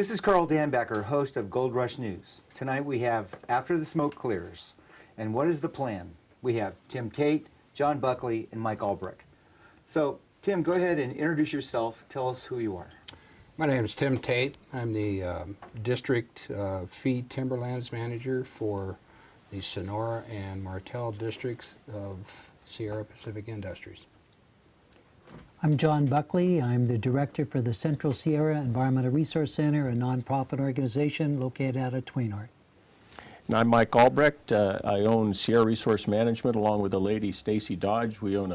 This is Karl Dambacher, host of Gold Rush News. Tonight we have After the Smoke Clears. And what is the plan? We have Tim Tate, John Buckley, and Mike Albrecht. So, Tim, go ahead and introduce yourself. Tell us who you are. My name is Tim Tate. I'm the District Fee Timberlands Manager for the Sonora and Martel districts of Sierra Pacific Industries. I'm John Buckley. I'm the Director for the Central Sierra Environmental Resource Center, a nonprofit organization located out of Tweenart. And I'm Mike Albrecht. I own Sierra Resource Management along with a lady, Stacy Dodge. We own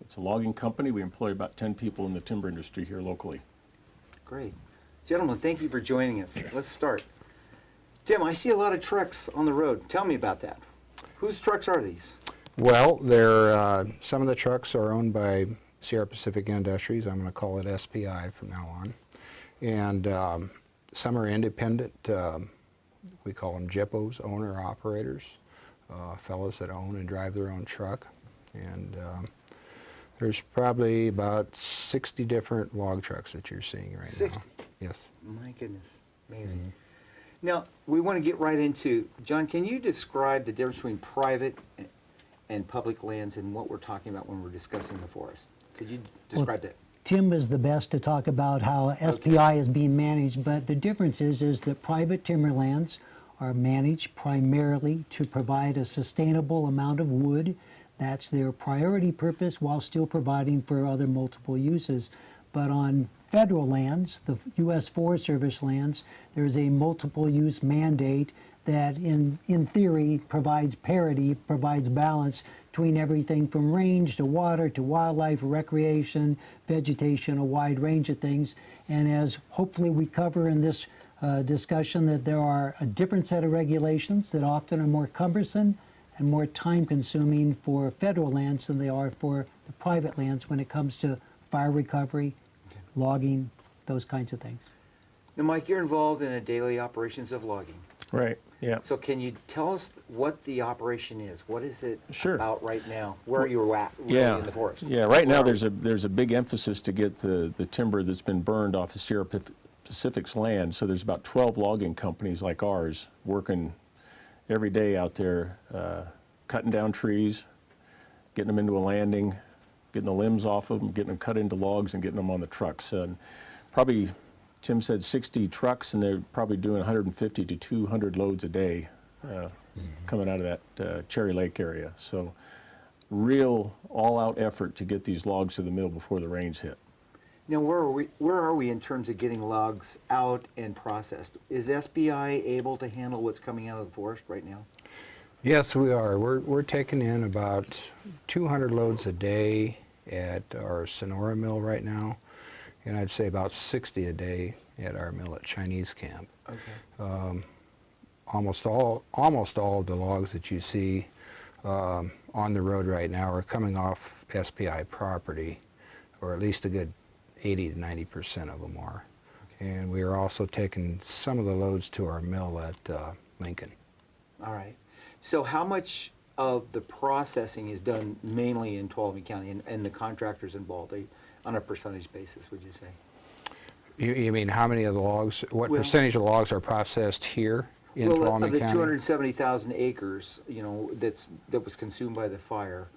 it's a logging company. We employ about 10 people in the timber industry here locally. Great. Gentlemen, thank you for joining us. Let's start. Tim, I see a lot of trucks on the road. Tell me about that. Whose trucks are these? Well, some of the trucks are owned by Sierra Pacific Industries. I'm going to call it SPI from now on. And some are independent. We call them JIPOs, owner-operators, fellows that own and drive their own truck. And there's probably about 60 different log trucks that you're seeing right 60? now. Yes. My goodness. Amazing. Now, we want to get right into, John, can you describe the difference between private and public lands and what we're talking about when we're discussing the forest? Could you describe that? Tim is the best to talk about how SPI is being managed, but the difference is that private timberlands are managed primarily to provide a sustainable amount of wood. That's their priority purpose while still providing for other multiple uses. But on federal lands, the U.S. Forest Service lands, there's a multiple use mandate that in theory provides parity, provides balance between everything from range to water to wildlife, recreation, vegetation, a wide range of things. And as hopefully we cover in this discussion, that there are a different set of regulations that often are more cumbersome and more time-consuming for federal lands than they are for the private lands when it comes to fire recovery, logging, those kinds of things. Now, Mike, you're involved in the daily operations of logging. Right, yeah. So can you tell us what the operation is? What is it Sure. about right now? Where are you at really in the forest? Yeah, right now there's a big emphasis to get the timber that's been burned off of Sierra Pacific's land. So there's about 12 logging companies like ours working every day out there, cutting down trees, getting them into a landing, getting the limbs off of them, getting them cut into logs, and getting them on the trucks. And probably, Tim said 60 trucks, and they're probably doing 150 to 200 loads a day coming out of that Cherry Lake area. So real all-out effort to get these logs to the mill before the rains hit. Now, where are we in terms of getting logs out and processed? Is SPI able to handle what's coming out of the forest right now? Yes, we are. We're taking in about 200 loads a day at our Sonora mill right now, and I'd say about 60 a day at our mill at Chinese Camp. Okay. Almost all of the logs that you see on the road right now are coming off SPI property, or at least a good 80 to 90% of them are. Okay. And we are also taking some of the loads to our mill at Lincoln. All right. So how much of the processing is done mainly in Tuolumne County and the contractors involved on a percentage basis, would you say? You mean how many of the logs, what percentage of logs are processed here in Tuolumne County? Of the 270,000 acres, you know, that was consumed by the fire,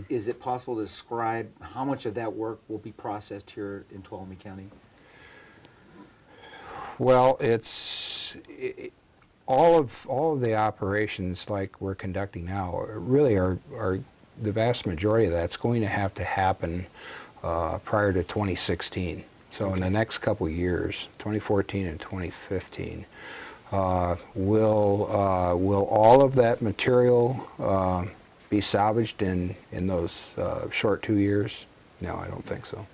is it possible to describe how much of that work will be processed here in Tuolumne County? Well, all of the operations like we're conducting now really are the vast majority of that's going to have to happen prior to 2016. So in the next couple of years, 2014 and 2015, will all of that material be salvaged in those short 2 years? No, I don't think so.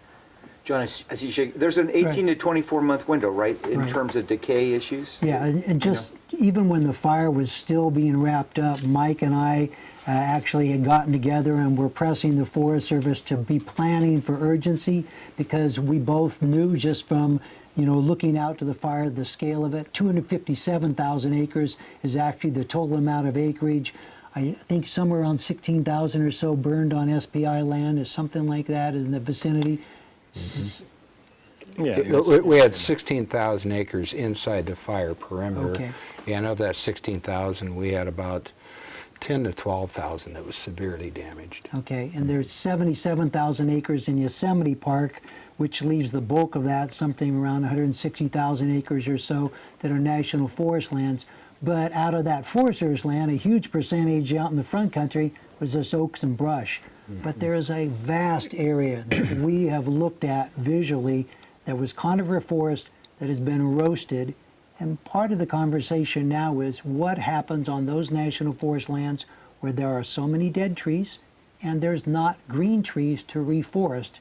John, as you shake, there's an 18 to 24 month window, right, in terms of decay issues? Yeah, and just even when the fire was still being wrapped up, Mike and I actually had gotten together and were pressing the Forest Service to be planning for urgency, because we both knew just from looking out to the fire, the scale of it. 257,000 acres is actually the total amount of acreage. I think somewhere around 16,000 or so burned on SPI land, or something like that, is in the vicinity. Yeah. We had 16,000 acres inside the fire perimeter. Okay. And of that 16,000, we had about 10 to 12,000 that was severely damaged. Okay, and there's 77,000 acres in Yosemite Park, which leaves the bulk of that, something around 160,000 acres or so, that are national forest lands. But out of that Forest Service land, a huge percentage out in the front country was just oaks and brush. But there is a vast area that we have looked at visually that was conifer forest that has been roasted. And part of the conversation now is what happens on those national forest lands where there are so many dead trees and there's not green trees to reforest.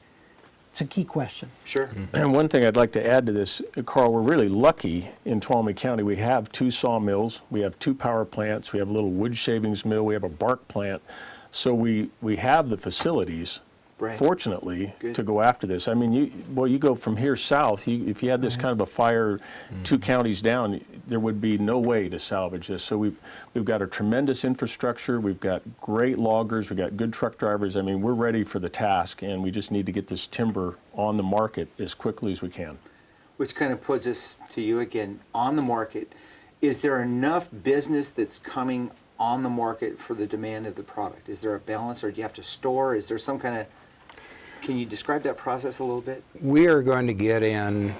It's a key question. Sure. And one thing I'd like to add to this, Carl, we're really lucky in Tuolumne County. We have 2 sawmills, we have 2 power plants, we have a little wood shavings mill, we have a bark plant. So we have the facilities, Right. fortunately, Good. to go after this. I mean, you go from here south, if you had this kind of a fire 2 counties down, there would be no way to salvage this. So we've got a tremendous infrastructure, we've got great loggers, we've got good truck drivers. I mean, we're ready for the task, and we just need to get this timber on the market as quickly as we can. Which kind of puts us to you again, on the market. Is there enough business that's coming on the market for the demand of the product? Is there a balance, or do you have to store? Is there some kind of, can you describe that process a little bit? We are going to get in,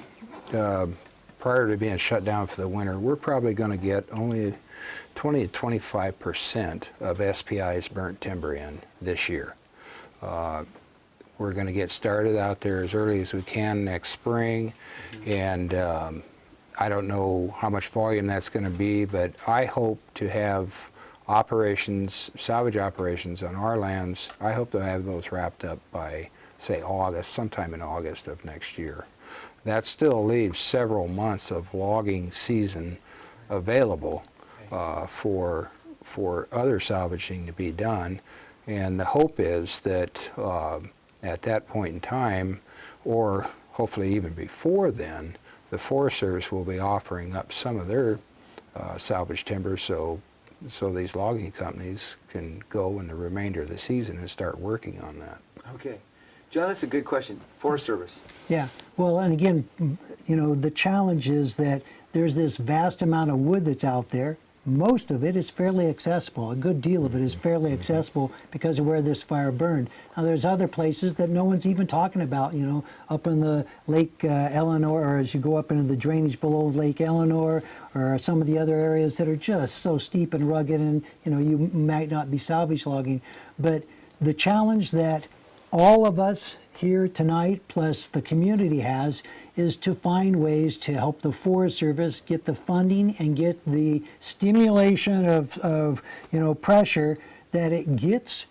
prior to being shut down for the winter, we're probably going to get only 20 to 25% of SPI's burnt timber in this year. We're going to get started out there as early as we can next spring, and I don't know how much volume that's going to be, but I hope to have operations, salvage operations on our lands. I hope to have those wrapped up by, say, August, sometime in August of next year. That still leaves several months of logging season available for other salvaging to be done, and the hope is that at that point in time, or hopefully even before then, the Forest Service will be offering up some of their salvage timber so these logging companies can go in the remainder of the season and start working on that. Okay. John, that's a good question. Forest Service. Yeah, well, and again, you know, the challenge is that there's this vast amount of wood that's out there. Most of it is fairly accessible. A good deal of it is fairly accessible because of where this fire burned. Now, there's other places that no one's even talking about, you know, up in the Lake Eleanor, or as you go up into the drainage below Lake Eleanor, or some of the other areas that are just so steep and rugged, and, you know, you might not be salvage logging. But the challenge that all of us here tonight, plus the community, has is to find ways to help the Forest Service get the funding and get the stimulation of you know, pressure that it gets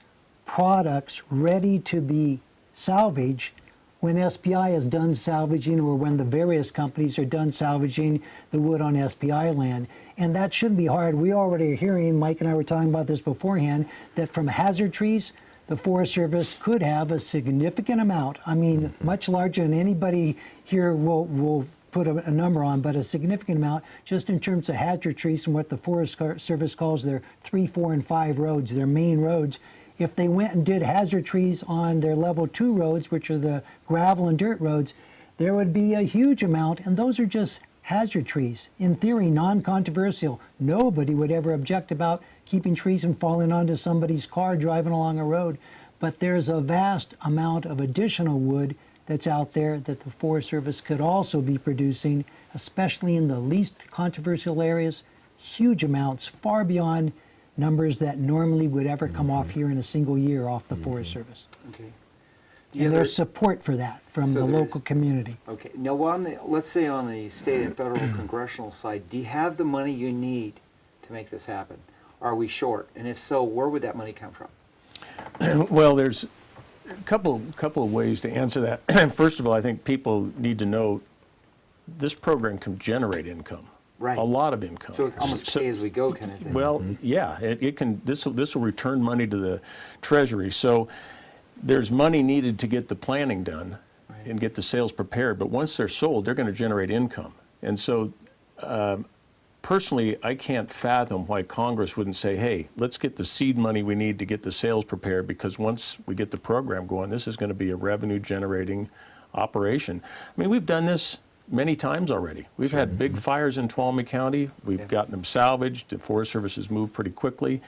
products ready to be salvaged when SPI is done salvaging, or when the various companies are done salvaging the wood on SPI land. And that shouldn't be hard. We already are hearing, Mike and I were talking about this beforehand, that from hazard trees, the Forest Service could have a significant amount, I mean, much larger than anybody here will put a number on, but a significant amount just in terms of hazard trees and what the Forest Service calls their 3, 4, and 5 roads, their main roads. If they went and did hazard trees on their level 2 roads, which are the gravel and dirt roads, there would be a huge amount, and those are just hazard trees. In theory, non-controversial. Nobody would ever object about keeping trees from falling onto somebody's car driving along a road. But there's a vast amount of additional wood that's out there that the Forest Service could also be producing, especially in the least controversial areas. Huge amounts, far beyond numbers that normally would ever come off here in a single year off the Forest Service. Okay. And there's support for that from So the there local is. community. Okay. Now, on the, let's say on the state and federal congressional side, do you have the money you need to make this happen? Are we short? And if so, where would that money come from? Well, there's a couple of ways to answer that. First of all, I think people need to know this program can generate income. Right. A lot of income. So it's almost pay as we go kind of thing. Well, yeah, it can. This will return money to the Treasury. So there's money needed to get the planning done and get the sales prepared. But once they're sold, they're going to generate income. And so, personally, I can't fathom why Congress wouldn't say, "Hey, let's get the seed money we need to get the sales prepared." Because once we get the program going, this is going to be a revenue-generating operation. I mean, we've done this many times already. We've had big fires in Tuolumne County. We've gotten them salvaged. The Forest Service has moved pretty quickly.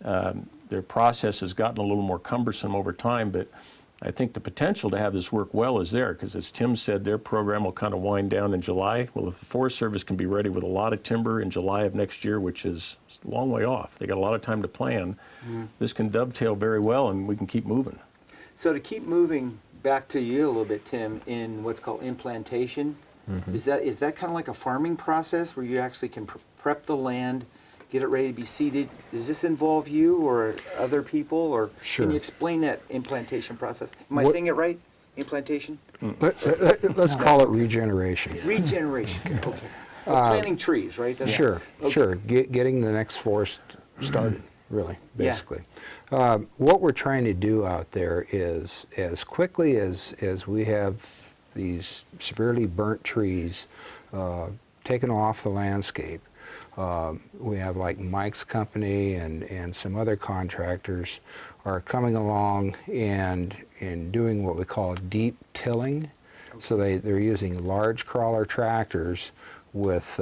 Their process has gotten a little more cumbersome over time, but I think the potential to have this work well is there, because as Tim said, their program will kind of wind down in July. Well, if the Forest Service can be ready with a lot of timber in July of next year, which is a long way off, they got a lot of time to plan, this can dovetail very well and we can keep moving. So to keep moving back to you a little bit, Tim, in what's called implantation, is that kind of like a farming process where you actually can prep the land, get it ready to be seeded? Does this involve you or other people, or Sure. can you explain that implantation process? Am I saying it right? Implantation? Let's call it regeneration. Regeneration. Okay. Planting trees, right? That's Sure, okay. sure. Getting the next forest started, really, Yeah. basically. What we're trying to do out there is, as quickly as we have these severely burnt trees taken off the landscape, we have like Mike's company and some other contractors are coming along and doing what we call deep tilling. So they're using large crawler tractors with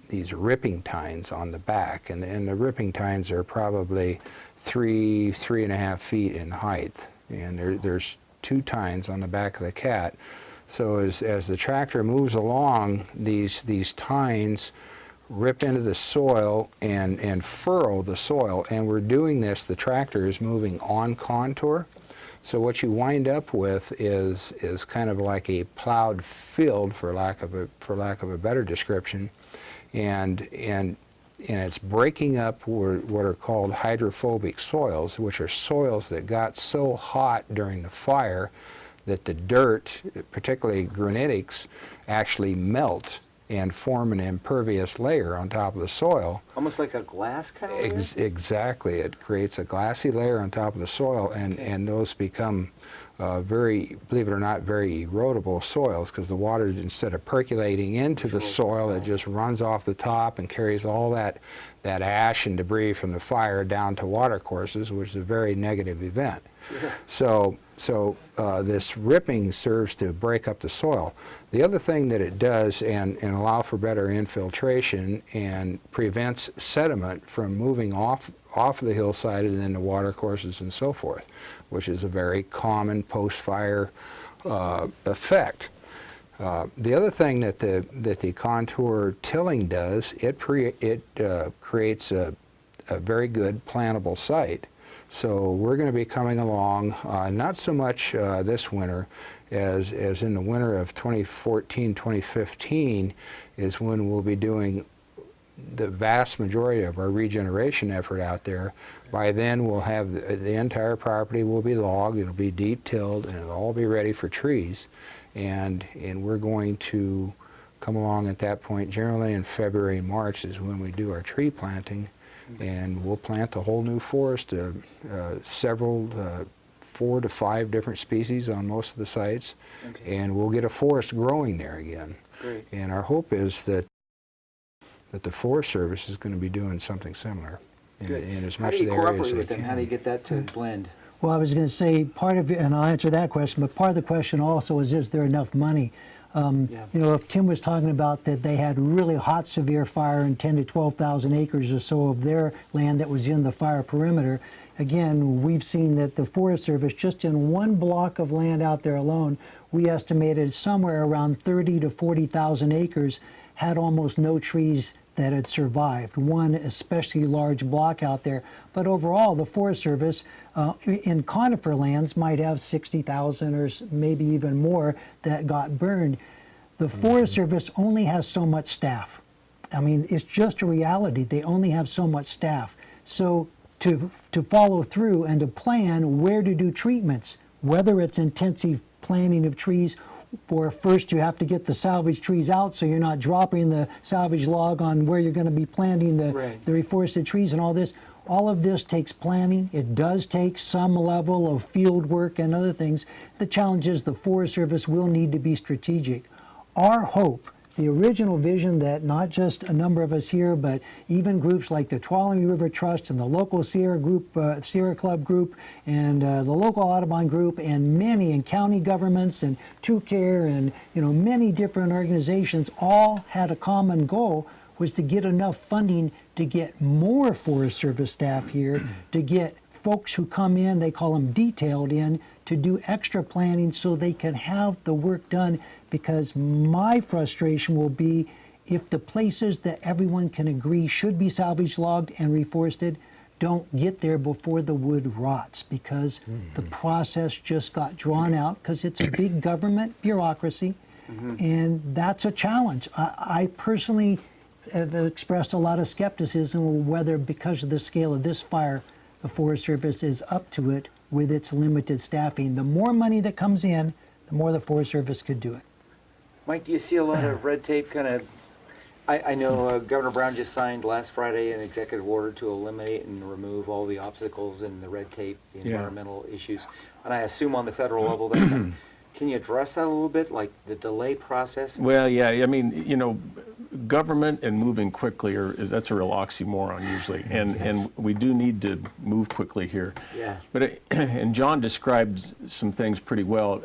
these ripping tines on the back, and the ripping tines are probably 3.5 feet in height, and there's 2 tines on the back of the cat. So as the tractor moves along, these tines rip into the soil and furrow the soil, and we're doing this, the tractor is moving on contour. So what you wind up with is kind of like a plowed field, for lack of a better description, and it's breaking up what are called hydrophobic soils, which are soils that got so hot during the fire that the dirt, particularly granitics, actually melt and form an impervious layer on top of the soil. Almost like a glass kind of layer? Exactly. It creates a glassy layer on top of the soil, and those become very, believe it or not, very erodible soils, because the water, instead of percolating into the soil, it just runs off the top and carries all that ash and debris from the fire down to watercourses, which is a very negative event. Sure. So this ripping serves to break up the soil. The other thing that it does, and allow for better infiltration and prevents sediment from moving off the hillside and into watercourses and so forth, which is a very common post-fire effect. The other thing that the contour tilling does, it creates a very good plantable site. So we're going to be coming along, not so much this winter as in the winter of 2014, 2015 is when we'll be doing the vast majority of our regeneration effort out there. By then we'll have the entire property will be logged, it'll be deep tilled, and it'll all be ready for trees. And we're going to come along at that point. Generally in February and March is when we do our tree planting. And we'll plant a whole new forest, several, 4 to 5 different species on most of the sites, and we'll get a forest growing there again. Great. And our hope is that the Forest Service is going to be doing something similar in as much of the How do you areas cooperate they with them? can. How do you get that to blend? Well, I was going to say part of it, and I'll answer that question, but part of the question also is there enough money? You know, if Tim was talking about that they had really hot, severe fire in 10 to 12,000 acres or so of their land that was in the fire perimeter, again, we've seen that the Forest Service, just in one block of land out there alone, we estimated somewhere around 30 to 40,000 acres had almost no trees that had survived. One especially large block out there. But overall, the Forest Service in conifer lands might have 60,000 or maybe even more that got burned. The Forest Service only has so much staff. I mean, it's just a reality. They only have so much staff. So to follow through and to plan where to do treatments, whether it's intensive planting of trees, or first you have to get the salvage trees out so you're not dropping the salvage log on where you're going to be planting the reforested trees and all this. All of this takes planning. It does take some level of field work and other things. The challenge is the Forest Service will need to be strategic. Our hope, the original vision that not just a number of us here, but even groups like the Tuolumne River Trust and the local Sierra group, Sierra Club group, and the local Audubon group, and many and county governments and TrueCare and many different organizations all had a common goal, was to get enough funding to get more Forest Service staff here, to get folks who come in, they call them detailed in, to do extra planning so they can have the work done. Because my frustration will be if the places that everyone can agree should be salvage logged and reforested don't get there before the wood rots, because the process just got drawn out because it's a big government bureaucracy, and that's a challenge. I personally have expressed a lot of skepticism whether, because of the scale of this fire, the Forest Service is up to it with its limited staffing. The more money that comes in, the more the Forest Service could do it. Mike, do you see a lot of red tape kind of? I know Governor Brown just signed last Friday an executive order to eliminate and remove all the obstacles and the red tape, the environmental issues. And I assume on the federal level that's can you address that a little bit, like the delay process? Well, yeah, I mean, government and moving quickly that's a real oxymoron usually, and we do need to move quickly here. Yeah. But and John described some things pretty well.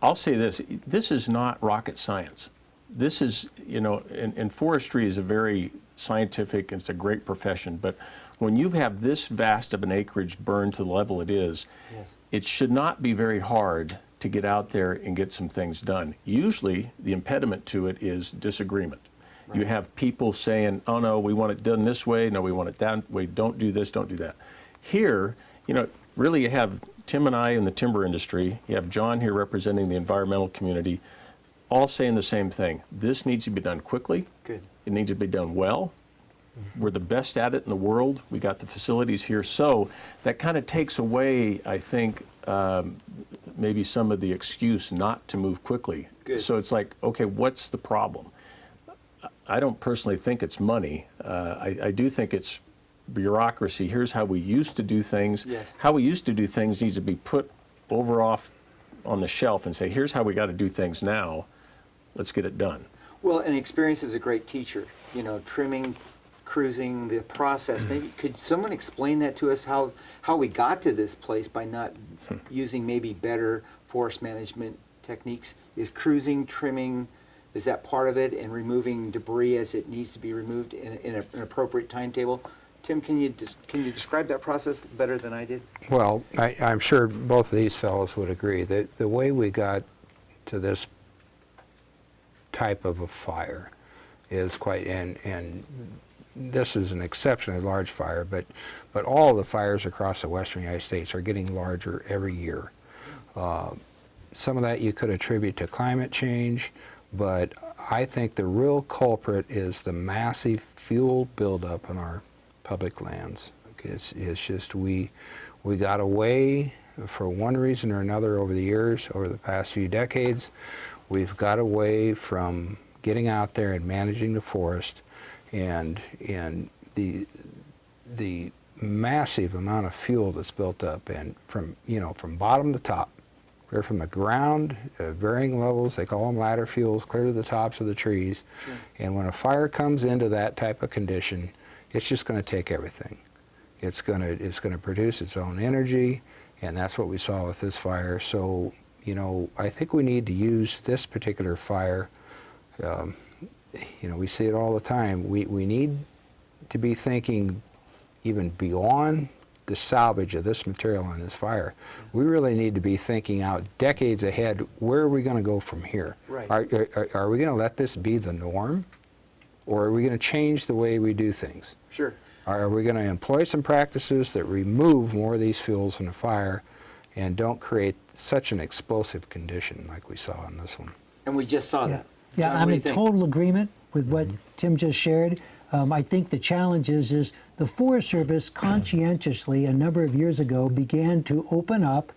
I'll say this is not rocket science. This is, and forestry is a very scientific, it's a great profession, but when you have this vast of an acreage burned to the level it is, it should not be very hard to get out there and get some things done. Usually the impediment to it is disagreement. Right. You have people saying, oh no, we want it done this way, no, we want it that way, don't do this, don't do that. Here, really you have Tim and I in the timber industry, you have John here representing the environmental community, all saying the same thing. This needs to be done quickly. Good. It needs to be done well. We're the best at it in the world. We got the facilities here. So that kind of takes away, I think, maybe some of the excuse not to move quickly. Good. So it's like, okay, what's the problem? I don't personally think it's money. I do think it's bureaucracy. Here's how we used to do things. Yes. How we used to do things needs to be put off on the shelf and say, here's how we got to do things now. Let's get it done. Well, and experience is a great teacher. Trimming, cruising, the process. Maybe could someone explain that to us, how we got to this place by not using maybe better forest management techniques? Is cruising, trimming, is that part of it, and removing debris as it needs to be removed in an appropriate timetable? Tim, can you describe that process better than I did? Well, I'm sure both of these fellows would agree that the way we got to this type of a fire is quite, and this is an exceptionally large fire, but all the fires across the western United States are getting larger every year. Some of that you could attribute to climate change, but I think the real culprit is the massive fuel buildup in our public lands. It's just we got away, for one reason or another over the years, over the past few decades, we've got away from getting out there and managing the forest, and the massive amount of fuel that's built up, and from bottom to top. They're from the ground, varying levels, they call them ladder fuels, clear to the tops of the trees. Sure. And when a fire comes into that type of condition, it's just going to take everything. It's going to produce its own energy, and that's what we saw with this fire. So, I think we need to use this particular fire. We see it all the time. We need to be thinking even beyond the salvage of this material in this fire. We really need to be thinking out decades ahead. Where are we going to go from here? Right. Are we going to let this be the norm, or are we going to change the way we do things? Sure. Are we going to employ some practices that remove more of these fuels in the fire and don't create such an explosive condition like we saw in this one? And we just saw that. Yeah, John, I'm what do in you think? total agreement with what Tim just shared. I think the challenge is the Forest Service conscientiously, a number of years ago, began to open up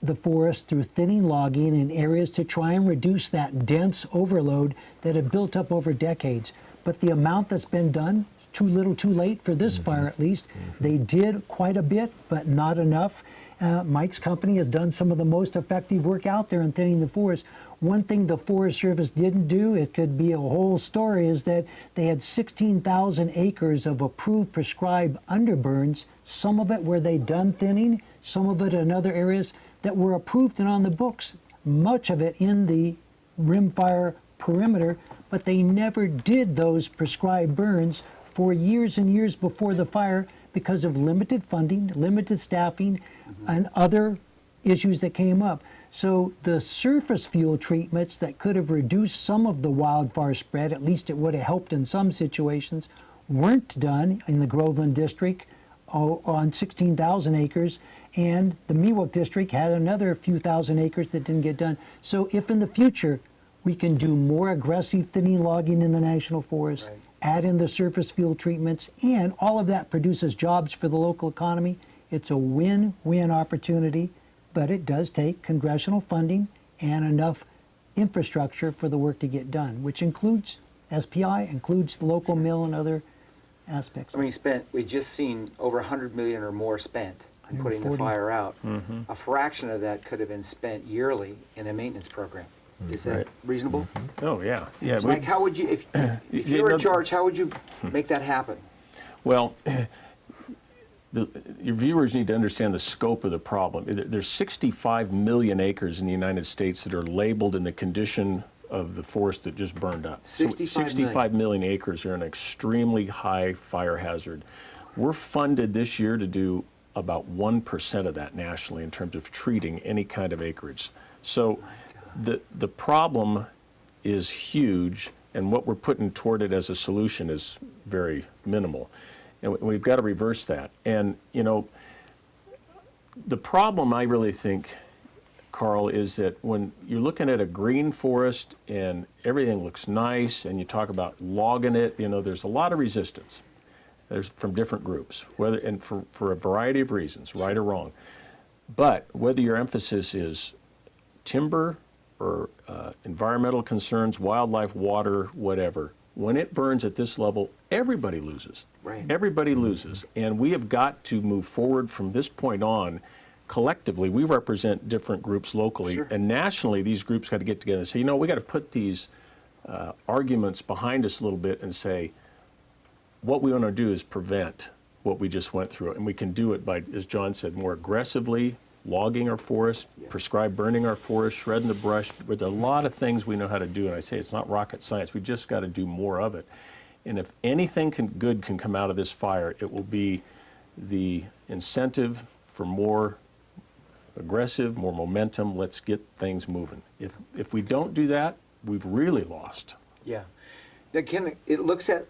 the forest through thinning logging in areas to try and reduce that dense overload that had built up over decades. But the amount that's been done, too little too late for this fire at least. They did quite a bit, but not enough. Mike's company has done some of the most effective work out there in thinning the forest. One thing the Forest Service didn't do, it could be a whole story, is that they had 16,000 acres of approved prescribed underburns, some of it where they'd done thinning, some of it in other areas that were approved and on the books, much of it in the rimfire perimeter, but they never did those prescribed burns for years and years before the fire because of limited funding, limited staffing, and other issues that came up. So the surface fuel treatments that could have reduced some of the wildfire spread, at least it would have helped in some situations, weren't done in the Groveland district on 16,000 acres, and the Miwok district had another few thousand acres that didn't get done. So if in the future we can do more aggressive thinning logging in the national forest, add in the surface fuel treatments, and all of that produces jobs for the local economy, it's a win-win opportunity. But it does take congressional funding and enough infrastructure for the work to get done, which includes SPI, includes the local mill and other aspects. I mean, we just seen over 100 million or more spent in putting the 140. fire out. A fraction of that could have been spent yearly in a maintenance program. Is that reasonable? Oh, yeah. Yeah. So Mike, how would you, if you were in charge, how would you make that happen? Well, your viewers need to understand the scope of the problem. There's 65 million acres in the United States that are labeled in the condition of the forest that just burned up. 65 million acres are an extremely high fire hazard. We're funded this year to do about 1% of that nationally in terms of treating any kind of acreage. So the problem is huge, and what we're putting toward it as a solution is very minimal. And we've got to reverse that. And, you know, the problem I really think, Karl, is that when you're looking at a green forest and everything looks nice and you talk about logging it, you know, there's a lot of resistance. There's from different groups, and for a variety of reasons, right or wrong. But whether your emphasis is timber or environmental concerns, wildlife, water, whatever, when it burns at this level, everybody loses. Right. Everybody loses. And we have got to move forward from this point on. Collectively, we represent different groups locally, and nationally, these groups got to get together and say, you know, we got to put these arguments behind us a little bit and say, what we want to do is prevent what we just went through. And we can do it by, as John said, more aggressively logging our forest, prescribed burning our forest, shredding the brush. With a lot of things we know how to do, and I say it's not rocket science. We just got to do more of it. And if anything good can come out of this fire, it will be the incentive for more aggressive, more momentum. Let's get things moving. If we don't do that, we've really lost. Yeah. Now, it looks at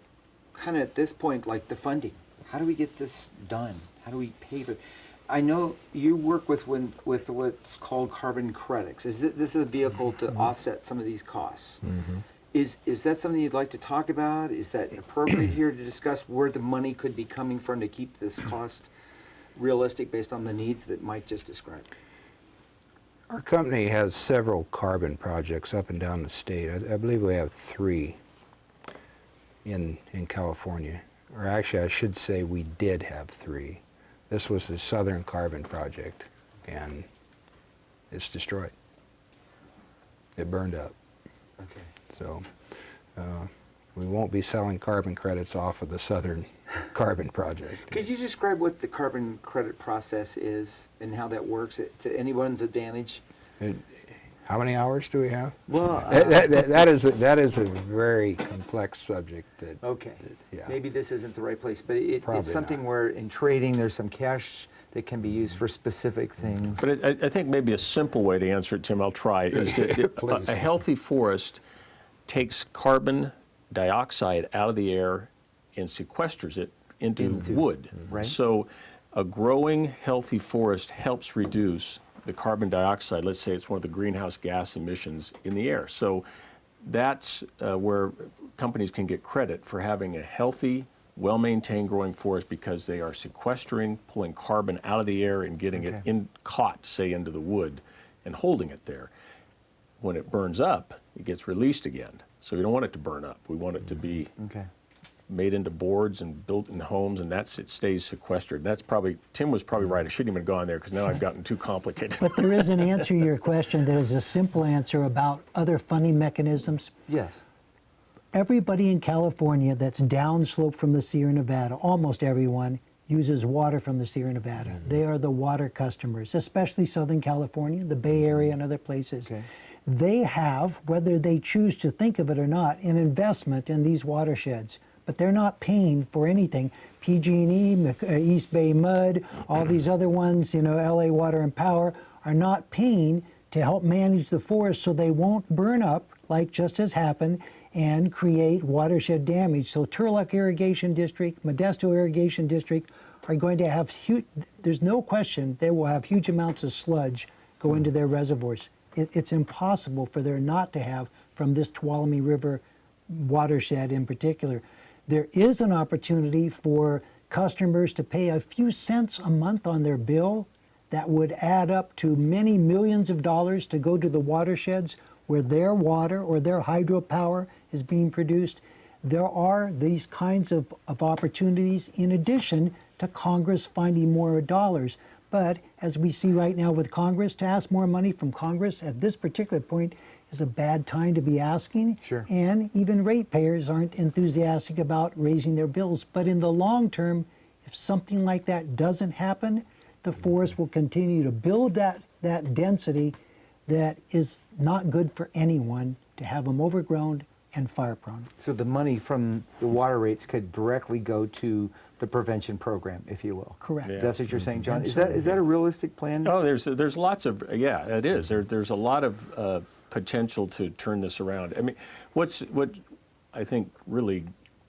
kind of at this point like the funding. How do we get this done? How do we pay for it? I know you work with what's called carbon credits. This is a vehicle to offset some of these costs. Is that something you'd like to talk about? Is that appropriate here to discuss where the money could be coming from to keep this cost realistic based on the needs that Mike just described? Our company has several carbon projects up and down the state. I believe we have 3 in California. Or actually, I should say we did have 3. This was the Southern Carbon Project, and it's destroyed. It burned up. Okay. So we won't be selling carbon credits off of the Southern Carbon Project. Could you describe what the carbon credit process is and how that works to anyone's advantage? How many hours do we have? Well, that is a very complex subject. Yeah. Maybe this isn't the right place, but Probably it's something not. where in trading there's some cash that can be used for specific things. But I think maybe a simple way to answer it, Tim, I'll try, is that Please. a healthy forest takes carbon dioxide out of the air and sequesters it into wood. Right. So a growing, healthy forest helps reduce the carbon dioxide. Let's say it's one of the greenhouse gas emissions in the air. So that's where companies can get credit for having a healthy, well-maintained growing forest because they are sequestering, pulling carbon out of the air and getting it caught, say, into the wood and holding it there. When it burns up, it gets released again. So we don't want it to burn up. We want it to be made into boards and built in homes, and it stays sequestered. That's probably, Tim was probably right. I shouldn't even have gone there because now I've gotten too complicated. But there is an answer to your question that is a simple answer about other funding mechanisms. Yes. Everybody in California that's downslope from the Sierra Nevada, almost everyone, uses water from the Sierra Nevada. They are the water customers, especially Southern California, the Bay Area, and other places. Okay. They have, whether they choose to think of it or not, an investment in these watersheds, but they're not paying for anything. PG&E, East Bay Mud, all these other ones, LA Water and Power, are not paying to help manage the forest so they won't burn up, like just has happened, and create watershed damage. So Turlock Irrigation District, Modesto Irrigation District are going to have huge, there's no question they will have huge amounts of sludge go into their reservoirs. It's impossible for there not to have from this Tuolumne River watershed in particular. There is an opportunity for customers to pay a few cents a month on their bill that would add up to many millions of dollars to go to the watersheds where their water or their hydropower is being produced. There are these kinds of opportunities in addition to Congress finding more dollars. But as we see right now with Congress, to ask more money from Congress at this particular point is a bad time to be asking. Sure. And even ratepayers aren't enthusiastic about raising their bills. But in the long term, if something like that doesn't happen, the forest will continue to build that density that is not good for anyone to have them overgrown and fire prone. So the money from the water rates could directly go to the prevention program, if you will. Correct. Yeah. That's what you're saying, John. Is Absolutely. that a realistic plan? Oh, there's lots of, yeah, it is. There's a lot of potential to turn this around. I mean, what I think really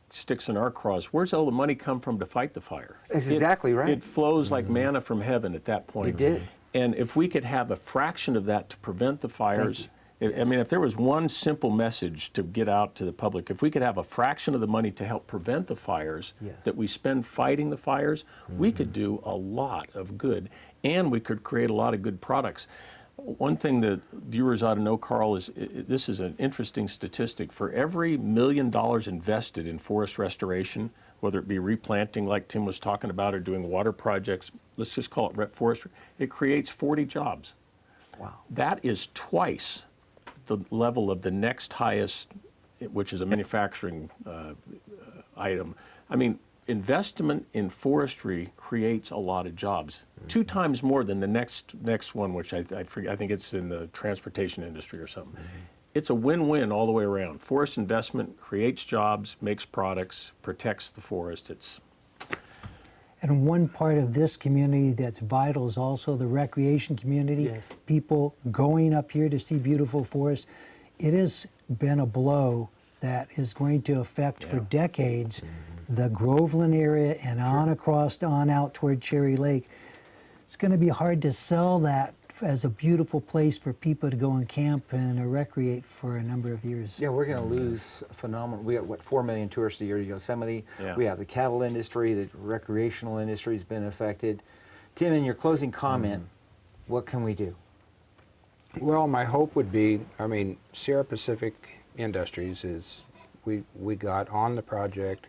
sticks in our craws, where's all the money come from to fight the fire? That's exactly right. It flows like manna from heaven at that point. It did. And if we could have a fraction of that to prevent the fires, I mean, if there was one simple message to get out to the public, if we could have a fraction of the money to help prevent the fires that we spend fighting the fires, we could do a lot of good, and we could create a lot of good products. One thing that viewers ought to know, Karl, is this is an interesting statistic. For every $1 million invested in forest restoration, whether it be replanting like Tim was talking about or doing water projects, let's just call it forestry, it creates 40 jobs. Wow. That is twice the level of the next highest, which is a manufacturing item. I mean, investment in forestry creates a lot of jobs, 2 times more than the next one, which I think it's in the transportation industry or something. It's a win-win all the way around. Forest investment creates jobs, makes products, protects the forest. And one part of this community that's vital is also the recreation community. Yes. People going up here to see beautiful forests. It has been a blow that is going to affect for decades the Groveland area and on out toward Cherry Lake. It's going to be hard to sell that as a beautiful place for people to go and camp and recreate for a number of years. Yeah, we're going to lose phenomenal. We got 4 million tourists a year to Yosemite. Yeah. We have the cattle industry, the recreational industry has been affected. Tim, in your closing comment, what can we do? Well, my hope would be, I mean, Sierra Pacific Industries is, we got on the project.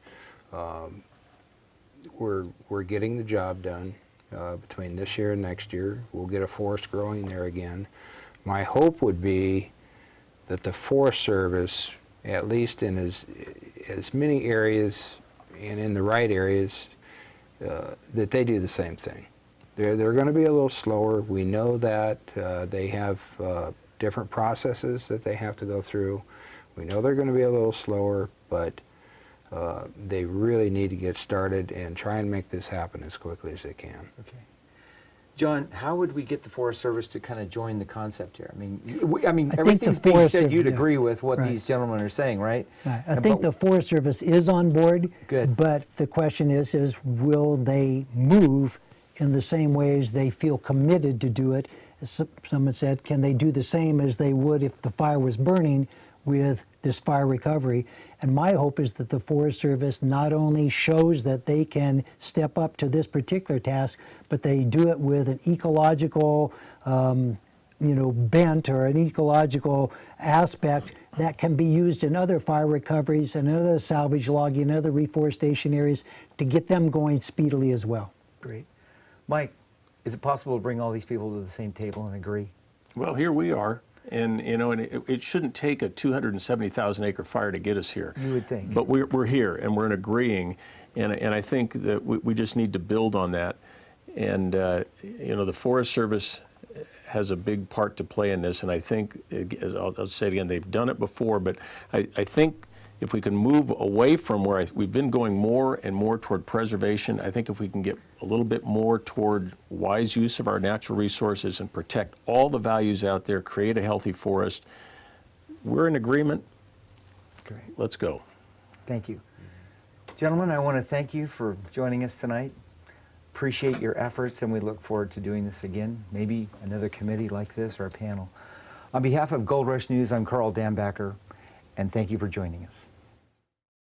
We're getting the job done. Between this year and next year, we'll get a forest growing there again. My hope would be that the Forest Service, at least in as many areas and in the right areas, that they do the same thing. They're going to be a little slower. We know that they have different processes that they have to go through. We know they're going to be a little slower, but they really need to get started and try and make this happen as quickly as they can. Okay. John, how would we get the Forest Service to kind of join the concept here? I mean, think everything's the being Forest said, Service, you'd yeah. agree with what Right. these gentlemen are saying, right? Right. I think the Forest Service is on board. Good. But the question is will they move in the same ways they feel committed to do it? As someone said, can they do the same as they would if the fire was burning with this fire recovery? And my hope is that the Forest Service not only shows that they can step up to this particular task, but they do it with an ecological bent or an ecological aspect that can be used in other fire recoveries and other salvage logging, other reforestation areas to get them going speedily as well. Great. Mike, is it possible to bring all these people to the same table and agree? Well, here we are. And it shouldn't take a 270,000 acre fire to get us here. You would think. But we're here and we're agreeing, and I think that we just need to build on that. And the Forest Service has a big part to play in this, and I think, as I'll say it again, they've done it before, but I think if we can move away from where we've been going more and more toward preservation, I think if we can get a little bit more toward wise use of our natural resources and protect all the values out there, create a healthy forest, we're in agreement. Great. Let's go. Thank you. Gentlemen, I want to thank you for joining us tonight. Appreciate your efforts, and we look forward to doing this again, maybe another committee like this or a panel. On behalf of Gold Rush News, I'm Karl Dambacher, and thank you for joining us.